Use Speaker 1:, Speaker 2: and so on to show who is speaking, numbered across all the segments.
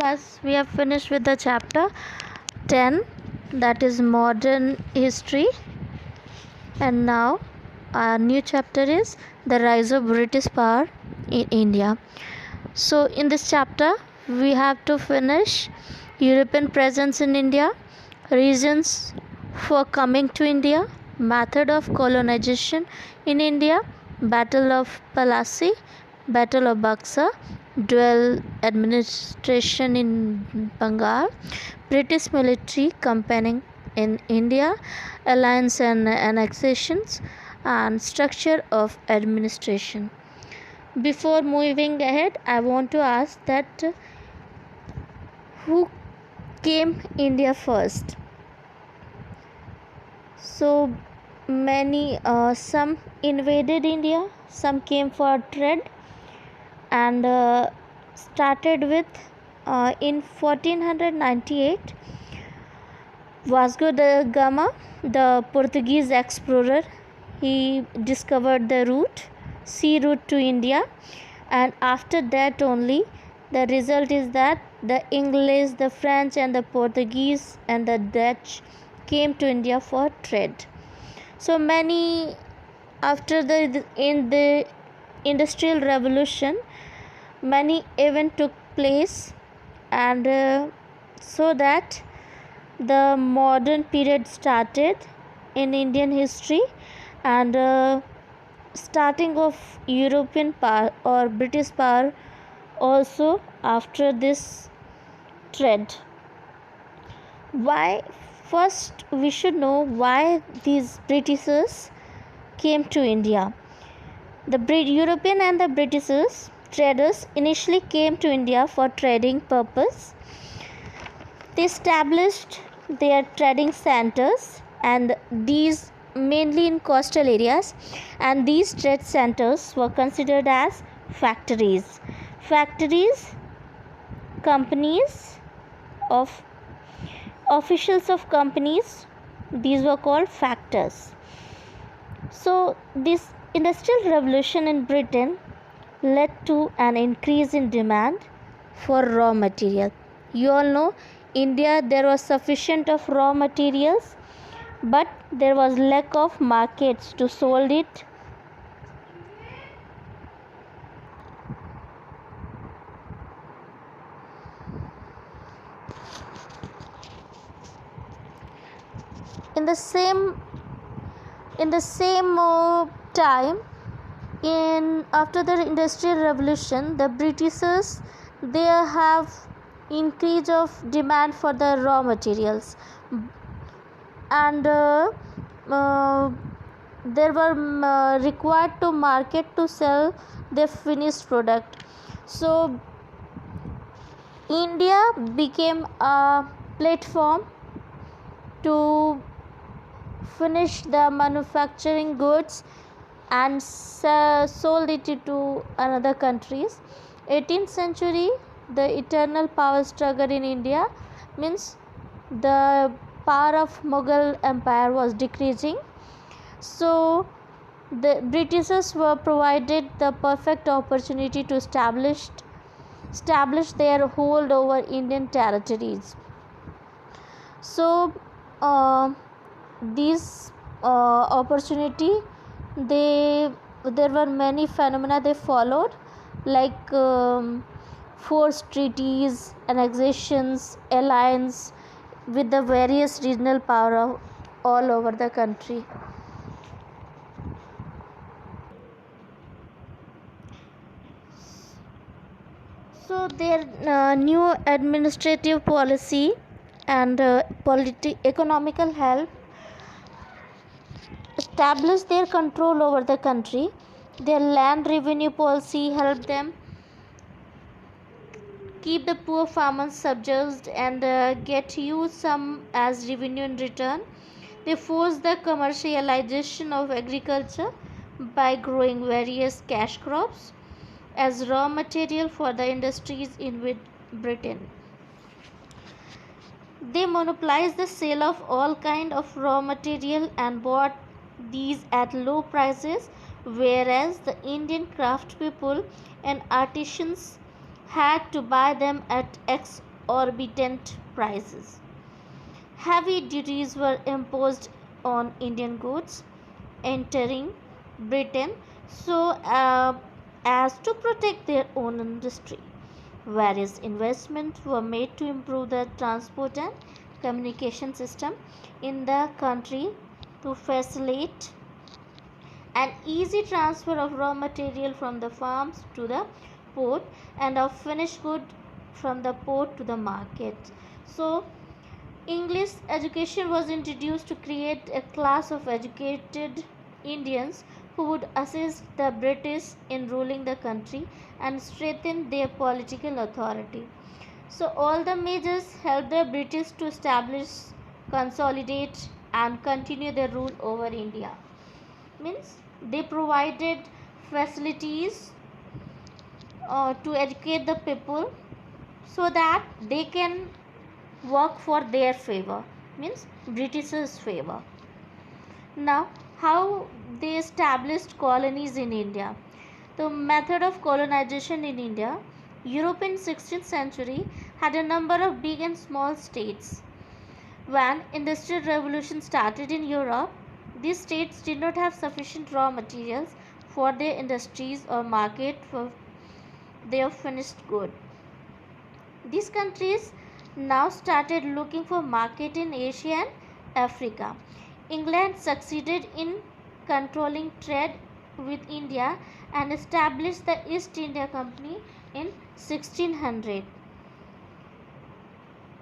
Speaker 1: class, we have finished with the chapter 10, that is modern history, and now our new chapter is the rise of British power in India. So in this chapter we have to finish European presence in India, reasons for coming to India, method of colonization in India, Battle of Plassey, Battle of Buxar, dual administration in Bengal, British military campaigning in India, alliance and annexations, and structure of administration. Before moving ahead, I want to ask that who came India first? So many, some invaded India, some came for trade, and started with in 1498. Vasco da Gama, the Portuguese explorer, he discovered the sea route to India, and after that only the result is that the English, the French and the Portuguese and the Dutch came to India for trade. So many, after in the Industrial Revolution, many events took place, and so that the modern period started in Indian history, and starting of European power or British power also after this trend. Why? First we should know why these Britishers came to India. The European and the Britishers traders initially came to India for trading purpose. They established their trading centers, and these mainly in coastal areas, and these trade centers were considered as factories. Companies of officials of companies, these were called factors. So this industrial revolution in Britain led to an increase in demand for raw material. You all know India, there was sufficient of raw materials, but there was lack of markets to sold it. In the same time, after the industrial revolution, the Britishers, they have increase of demand for the raw materials, and they were required to market to sell their finished product. So India became a platform to finish the manufacturing goods and sold it to another countries. 18th century, the eternal power struggle in India, means the power of Mughal Empire was decreasing. So the Britishers were provided the perfect opportunity to establish their hold over Indian territories. So these opportunity, there were many phenomena they followed, like forced treaties, annexations, alliance with the various regional power all over the country. So their new administrative policy and economical help established their control over the country. Their land revenue policy helped them keep the poor farmers subjugated and get you some as revenue in return. They forced the commercialization of agriculture by growing various cash crops as raw material for the industries in Britain. They monopolized the sale of all kind of raw material and bought these at low prices, whereas the Indian craft people and artisans had to buy them at exorbitant prices. Heavy duties were imposed on Indian goods entering Britain so as to protect their own industry. Various investments were made to improve the transport and communication system in the country to facilitate an easy transfer of raw material from the farms to the port and of finished good from the port to the market. So English education was introduced to create a class of educated Indians who would assist the British in ruling the country and strengthen their political authority. So all the measures helped the British to establish, consolidate and continue their rule over India. Means they provided facilities to educate the people so that they can work for their favor, means Britishers' favor. Now, how they established colonies in India. The method of colonization in India, Europe in 16th century had a number of big and small states. When industrial revolution started in Europe, these states did not have sufficient raw materials for their industries or market for their finished good. These countries now started looking for market in Asia and Africa. England succeeded in controlling trade with India and established the East India Company in 1600.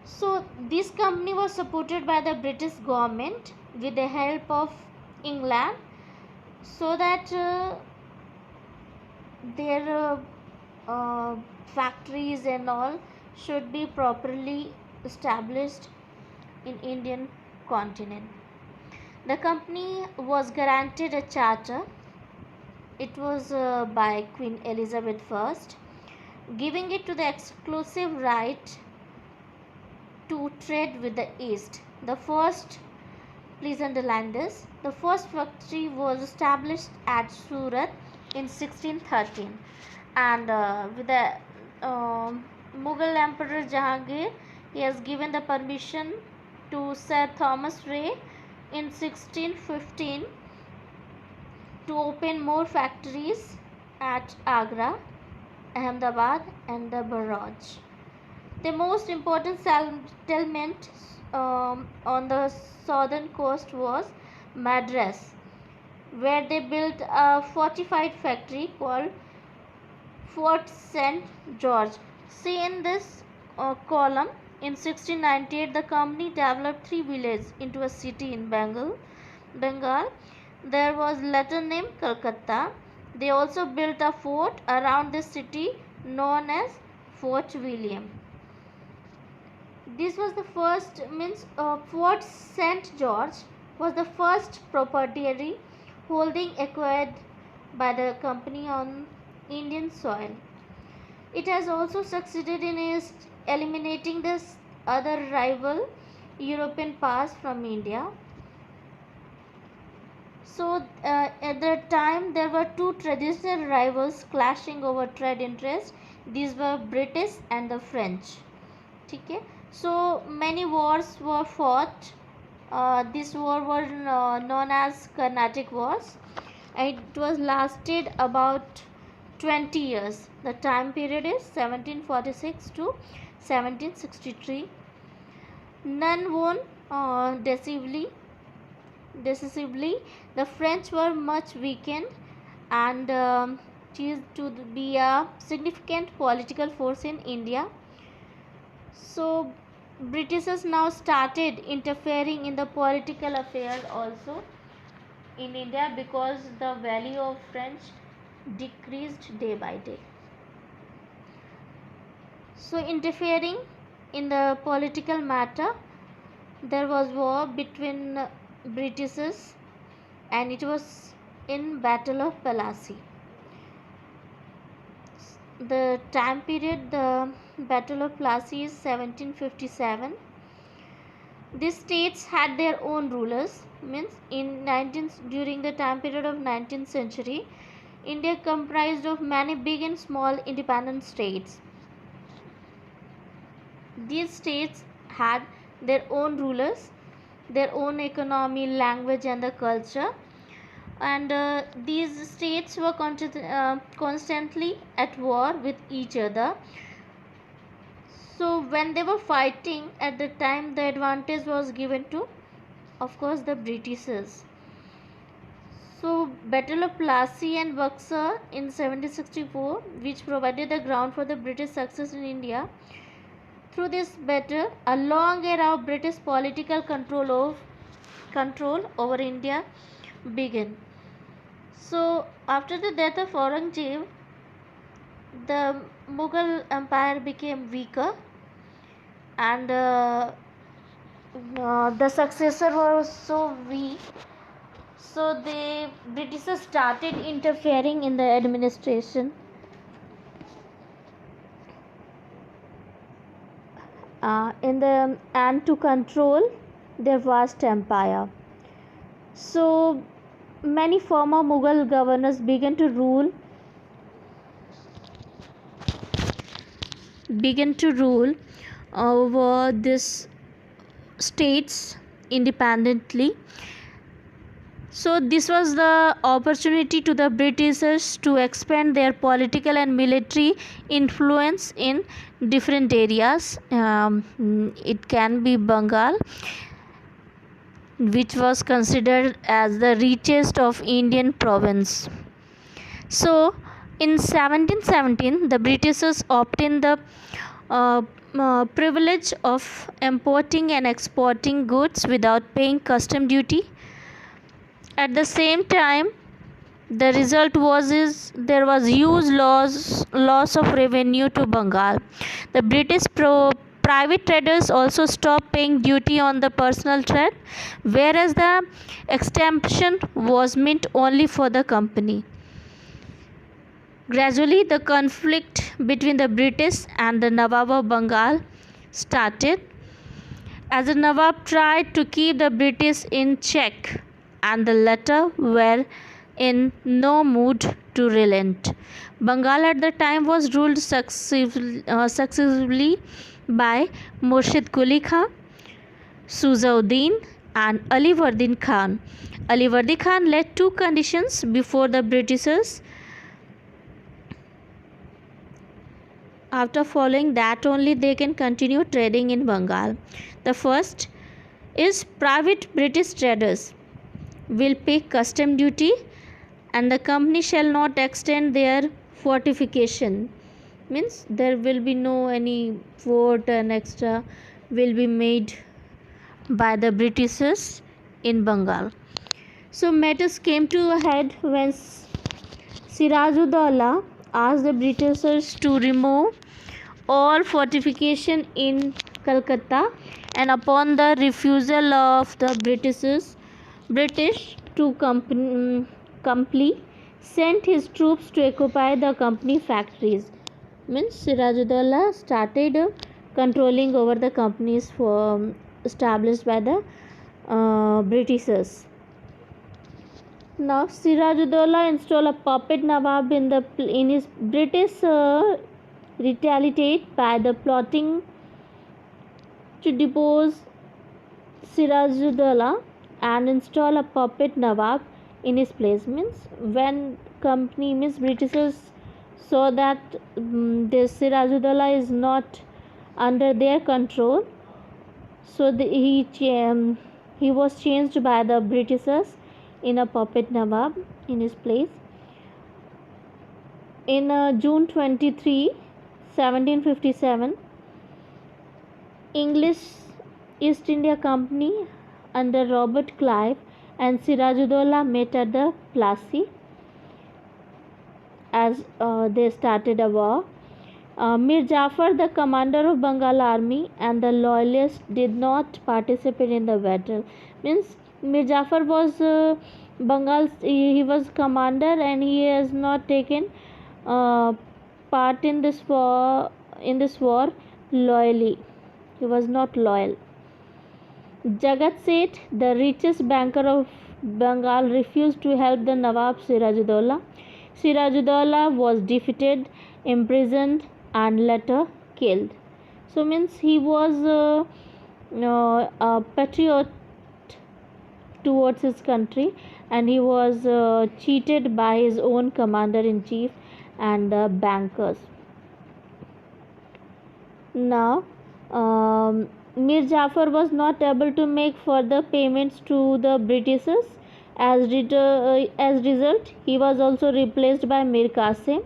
Speaker 1: So this company was supported by the British government with the help of England so that their factories and all should be properly established in Indian continent. The company was granted a charter. It was by Queen Elizabeth I, giving it to the exclusive right to trade with the East. The first, please underline this, the first factory was established at Surat in 1613 and with the Mughal Emperor Jahangir, he has given the permission to Sir Thomas Ray in 1615 to open more factories at Agra, Ahmedabad and the Baraj. The most important settlement on the southern coast was Madras, where they built a fortified factory called Fort St. George. See in this column, in 1698 the company developed 3 villages into a city in Bengal. There was later named Calcutta. They also built a fort around the city known as Fort William. This was the first, means Fort St. George was the first proprietary holding acquired by the company on Indian soil. It has also succeeded in eliminating this other rival European powers from India. So at that time there were two traditional rivals clashing over trade interests. These were British and the French. Okay? So many wars were fought. This war was known as Carnatic Wars. It was lasted about 20 years. The time period is 1746 to 1763. None won decisively. The French were much weakened and ceased to be a significant political force in India. So Britishers now started interfering in the political affairs also in India because the value of French decreased day by day. So interfering in the political matter, there was war between Britishers and it was in Battle of Plassey. The time period, the Battle of Plassey is 1757. These states had their own rulers, means during the time period of 19th century, India comprised of many big and small independent states. these states had their own rulers, their own economy, language, and the culture, and these states were constantly at war with each other. So when they were fighting at the time, the advantage was given to, of course, the Britishers. So Battle of Plassey and Buxar in 1764, which provided the ground for the British success in India. Through this battle, a long era of British political control over India began. So after the death of Aurangzeb, the Mughal Empire became weaker, and the successor was so weak. So the Britishers started interfering in the administration, and to control their vast empire. So many former Mughal governors began to rule over these states independently. So this was the opportunity to the Britishers to expand their political and military influence in different areas. It can be Bengal, which was considered as the richest of Indian province. So in 1717, the Britishers obtained the privilege of importing and exporting goods without paying custom duty. At the same time, the result was there was huge loss of revenue to Bengal. The British private traders also stopped paying duty on the personal trade, whereas the exemption was meant only for the company. Gradually, the conflict between the British and the Nawab of Bengal started, as the Nawab tried to keep the British in check, and the latter were in no mood to relent. Bengal at the time was ruled successively by Murshid Quli Khan, Sujauddin, and Alivardi Khan. Alivardi Khan laid two conditions before the Britishers. After following that, only they can continue trading in Bengal. The first is private British traders will pay custom duty, and the company shall not extend their fortification. Means there will be no any fort and extra will be made by the Britishers in Bengal. So matters came to a head when Sirajuddaulah asked the Britishers to remove all fortification in Calcutta, and upon the refusal of the British to comply sent his troops to occupy the company factories. Means Sirajuddaulah started controlling over the companies established by the Britishers. Now Sirajuddaulah installed a puppet Nawab in his British retaliate by the plotting to depose Sirajuddaulah and install a puppet Nawab in his place. Means when Britishers saw that this Sirajuddaulah is not under their control, so he was changed by the Britishers in a puppet Nawab in his place. In June 23, 1757, English East India Company under Robert Clive and Sirajuddaulah met at the Plassey as they started a war. Mir Jafar, the commander of Bengal army, and the loyalists did not participate in the battle. Means Mir Jafar was he was commander, and he has not taken part in this war loyally. He was not loyal. Jagat Seth, the richest banker of Bengal, refused to help the Nawab Sirajuddaulah. Sirajuddaulah was defeated, imprisoned, and later killed. So means he was a patriot towards his country, and he was cheated by his own commander in chief and the bankers. Now, Mir Jafar was not able to make further payments to the Britishers. As result, he was also replaced by Mir Qasim,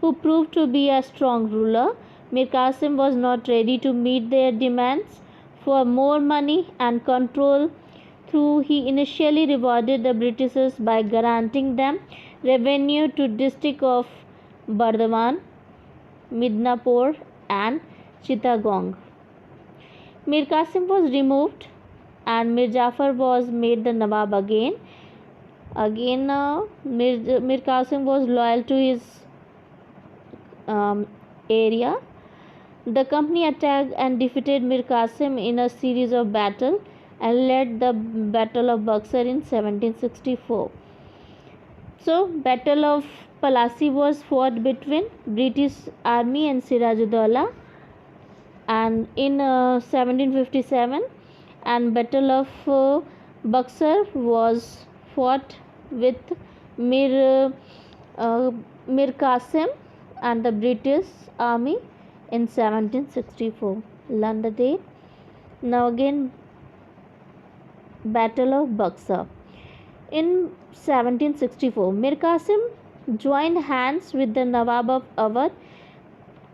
Speaker 1: who proved to be a strong ruler. Mir Qasim was not ready to meet their demands for more money and control. Through he initially rewarded the Britishers by granting them revenue to district of Bardhaman, Midnapur, and Chittagong. Mir Qasim was removed and Mir Jafar was made the Nawab again. Mir Qasim was loyal to his area. The company attacked and defeated Mir Qasim in a series of battles and led the Battle of Buxar in 1764. So, Battle of Palasi was fought between British Army and Sirajuddaula, and in 1757, and Battle of Buxar was fought with Mir Qasim and the British Army in 1764. Learn the date. Now again, Battle of Buxar. In 1764, Mir Qasim joined hands with the Nawab of Awadh,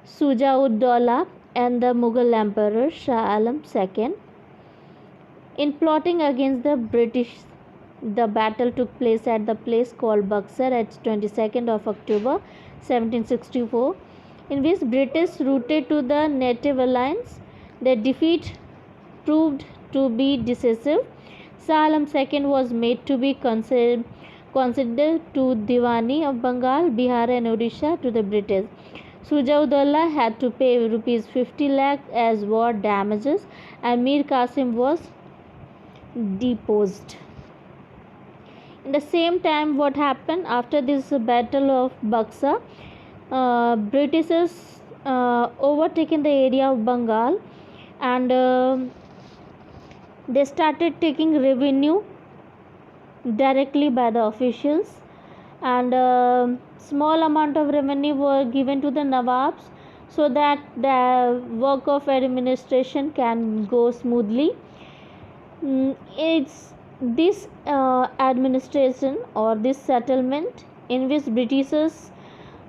Speaker 1: Shuja-ud-Daulah, and the Mughal Emperor Shah Alam II in plotting against the British. The battle took place at the place called Buxar at 22nd of October 1764, in which British routed to the native alliance. Their defeat proved to be decisive. Shah Alam II was made to be considered to Diwani of Bengal, Bihar and Odisha to the British. Shuja-ud-Daulah had to pay rupees 50 lakh as war damages, and Mir Qasim was deposed. In the same time, what happened after this battle of Buxar? Britishers overtaken the area of Bengal, and they started taking revenue directly by the officials, and small amount of revenue were given to the Nawabs so that the work of administration can go smoothly. It's this administration or this settlement in which Britishers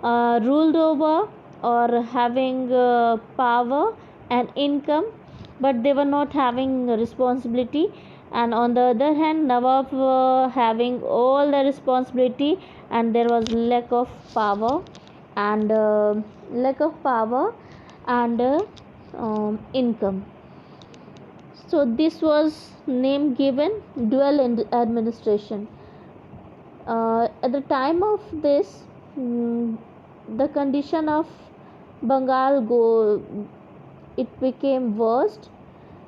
Speaker 1: ruled over or having power and income, but they were not having responsibility, and on the other hand Nawab were having all the responsibility, and there was lack of power and income. So this was name given dual administration. At the time of this, the condition of Bengal it became worst,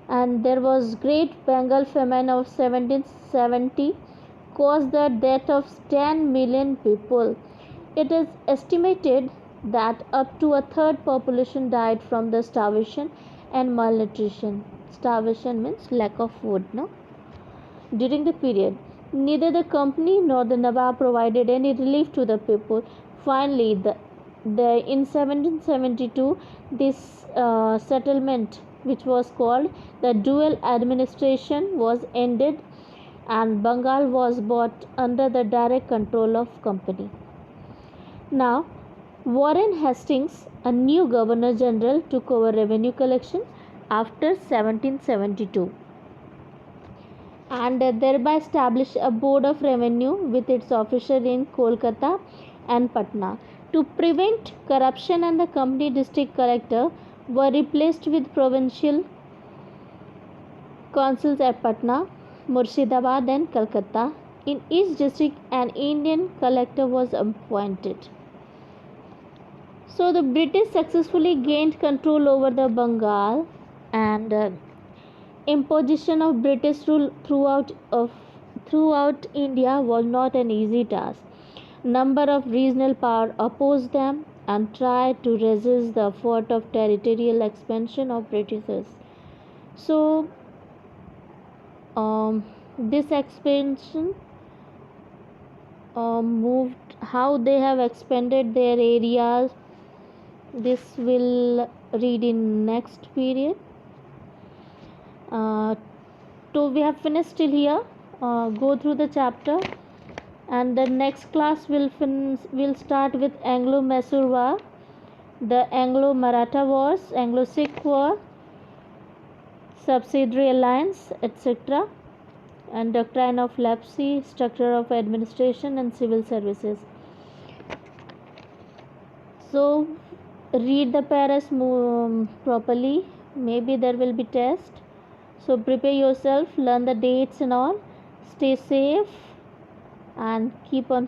Speaker 1: and there was great Bengal famine of 1770 caused the death of 10 million people. It is estimated that up to a third population died from the starvation and malnutrition. Starvation means lack of food, no? During the period, neither the company nor the Nawab provided any relief to the people. Finally, in 1772, this settlement, which was called the dual administration, was ended, and Bengal was brought under the direct control of company. Now, Warren Hastings, a new Governor General, took over revenue collection after 1772, and thereby established a board of revenue with its officers in Kolkata and Patna. To prevent corruption, and the company district collector were replaced with provincial councils at Patna, Murshidabad and Calcutta. In each district an Indian collector was appointed. So the British successfully gained control over the Bengal, and imposition of British rule throughout India was not an easy task. Number of regional power opposed them, and tried to resist the effort of territorial expansion of Britishers. So, this expansion moved, how they have expanded their areas, this will read in next period. So we have finished till here. Go through the chapter, and the next class will start with Anglo-Mysore War, the Anglo-Maratha Wars, Anglo-Sikh War, subsidiary alliance, etc., and doctrine of lapsi, structure of administration and civil services. So read the paras properly. Maybe there will be test. So prepare yourself, learn the dates and all. Stay safe and keep on